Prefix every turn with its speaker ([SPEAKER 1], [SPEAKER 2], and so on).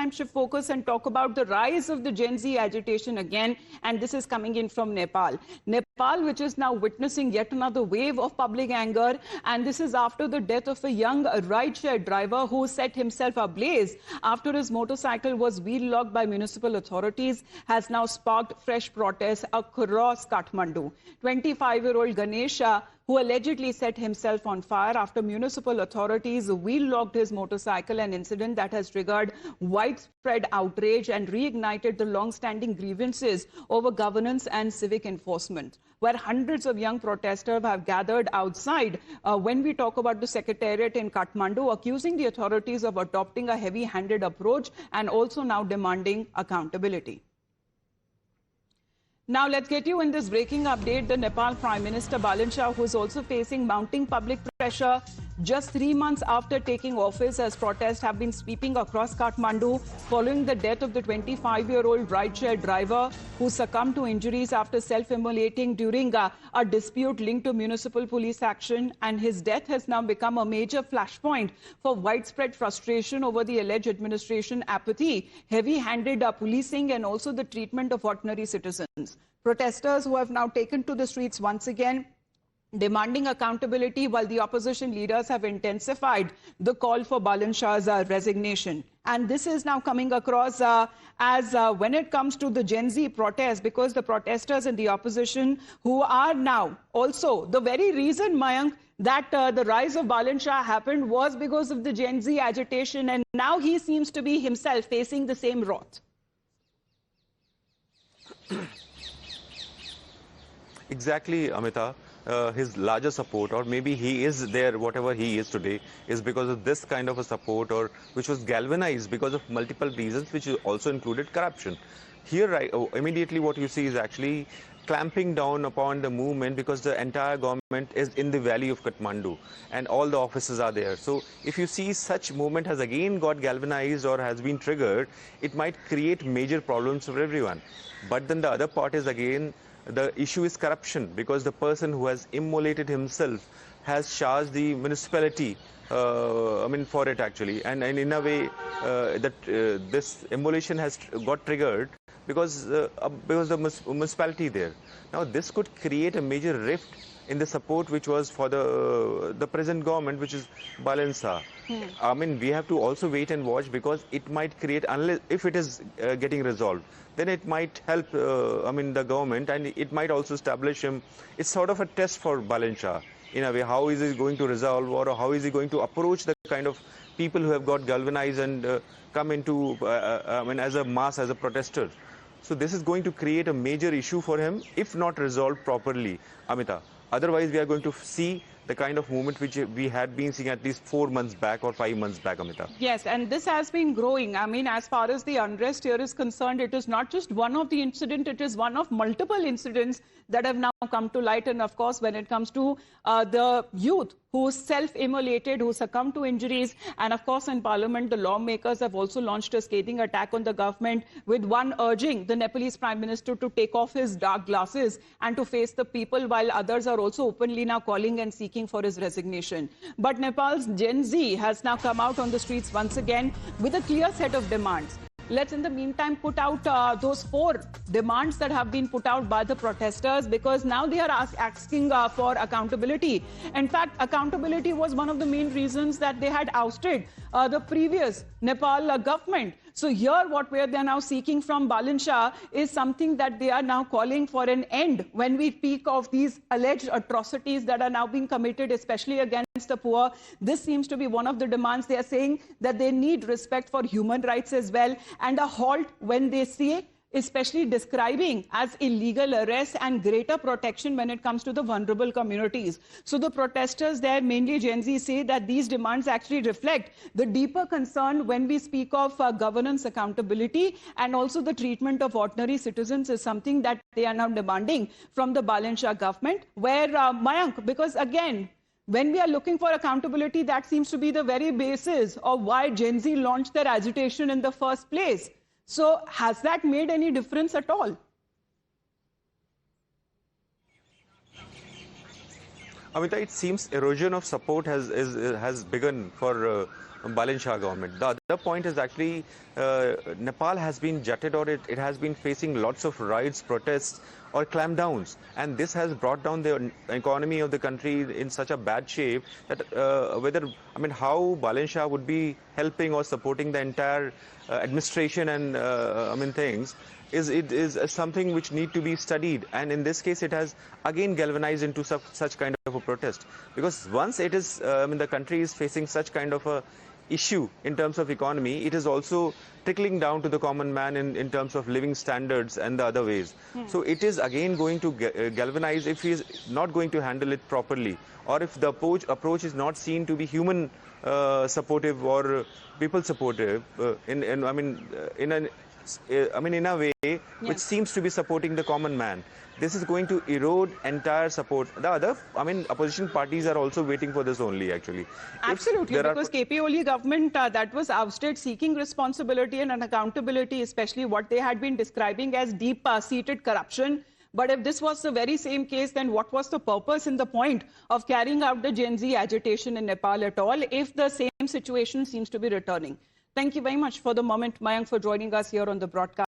[SPEAKER 1] meantime shift focus and talk about the rise of the Gen Z agitation again. And this is coming in from Nepal. Nepal, which is now witnessing yet another wave of public anger. And this is after the death of a young rideshare driver who set himself ablaze after his motorcycle was wheel-locked by municipal authorities, has now sparked fresh protests across Kathmandu. 25-year-old Ganesha, who allegedly set himself on fire after municipal authorities wheel-locked his motorcycle, an incident that has triggered widespread outrage and reignited the long-standing grievances over governance and civic enforcement, where hundreds of young protesters have gathered outside when we talk about the secretariat in Kathmandu, accusing the authorities of adopting a heavy-handed approach and also now demanding accountability. Now, let's get you in this breaking update. The Nepal Prime Minister Balan Shah, who is also facing mounting public pressure just 3 months after taking office, as protests have been sweeping across Kathmandu following the death of the 25-year-old rideshare driver who succumbed to injuries after self-immolating during a dispute linked to municipal police action. And his death has now become a major flashpoint for widespread frustration over the alleged administration apathy, heavy-handed policing, and also the treatment of ordinary citizens. Protesters who have now taken to the streets once again, demanding accountability, while the opposition leaders have intensified the call for Balan Shah's resignation. And this is now coming across as when it comes to the Gen Z protests, because the protesters in the opposition who are now also the very reason, Mayank, that the rise of Balan Shah happened was because of the Gen Z agitation, and now he seems to be himself facing the same wrath.
[SPEAKER 2] Exactly, Amita. His larger support, or maybe he is there, whatever he is today, is because of this kind of a support, or which was galvanized because of multiple reasons, which also included corruption. Here, immediately what you see is actually clamping down upon the movement, because the entire government is in the valley of Kathmandu and all the offices are there. So if you see such movement has again got galvanized or has been triggered, it might create major problems for everyone. But then the other part is again, the issue is corruption, because the person who has immolated himself has charged the municipality, for it actually. And in a way, this immolation has got triggered because the municipality there. Now, this could create a major rift in the support which was for the present government, which is Balan Shah. We have to also wait and watch, because it might create, unless if it is getting resolved, then it might help the government, and it might also establish him. It's sort of a test for Balan Shah in a way. How is he going to resolve, or how is he going to approach the kind of people who have got galvanized and come into as a mass, as a protester? So this is going to create a major issue for him if not resolved properly, Amita. Otherwise, we are going to see the kind of movement which we had been seeing at least 4 months back or 5 months back, Amita.
[SPEAKER 1] Yes, and this has been growing. As far as the unrest here is concerned, it is not just one of the incidents, it is one of multiple incidents that have now come to light. And of course, when it comes to the youth who self-immolated, who succumbed to injuries, and of course in Parliament, the lawmakers have also launched a scathing attack on the government, with one urging the Nepalese Prime Minister to take off his dark glasses and to face the people, while others are also openly now calling and seeking for his resignation. But Nepal's Gen Z has now come out on the streets once again with a clear set of demands. Let's in the meantime put out those 4 demands that have been put out by the protesters, because now they are asking for accountability. In fact, accountability was one of the main reasons that they had ousted the previous Nepal government. So here what they are now seeking from Balan Shah is something that they are now calling for an end when we speak of these alleged atrocities that are now being committed, especially against the poor. This seems to be one of the demands. They are saying that they need respect for human rights as well, and a halt when they see, especially describing as illegal arrest, and greater protection when it comes to the vulnerable communities. So the protesters there, mainly Gen Z, say that these demands actually reflect the deeper concern when we speak of governance accountability, and also the treatment of ordinary citizens is something that they are now demanding from the Balan Shah government, where Mayank, because again, when we are looking for accountability, that seems to be the very basis of why Gen Z launched their agitation in the first place. So has that made any difference at all?
[SPEAKER 2] Amita, it seems erosion of support has begun for Balin Shah government. The other point is actually Nepal has been jutted, or it has been facing lots of riots, protests, or clampdowns, and this has brought down the economy of the country in such a bad shape that how Balin Shah would be helping or supporting the entire administration and things is something which need to be studied. And in this case, it has again galvanized into such kind of a protest, because once it is the country is facing such kind of a issue in terms of economy, it is also trickling down to the common man in terms of living standards and the other ways. So it is again going to galvanize if he is not going to handle it properly, or if the approach is not seen to be human supportive or people supportive in a way which seems to be supporting the common man. This is going to erode entire support. The other, opposition parties are also waiting for this only, actually.
[SPEAKER 1] Absolutely, because KP Oli government that was ousted seeking responsibility and accountability, especially what they had been describing as deep-seated corruption. But if this was the very same case, then what was the purpose and the point of carrying out the Gen Z agitation in Nepal at all, if the same situation seems to be returning? Thank you very much for the moment, Mayank, for joining us here on the broadcast.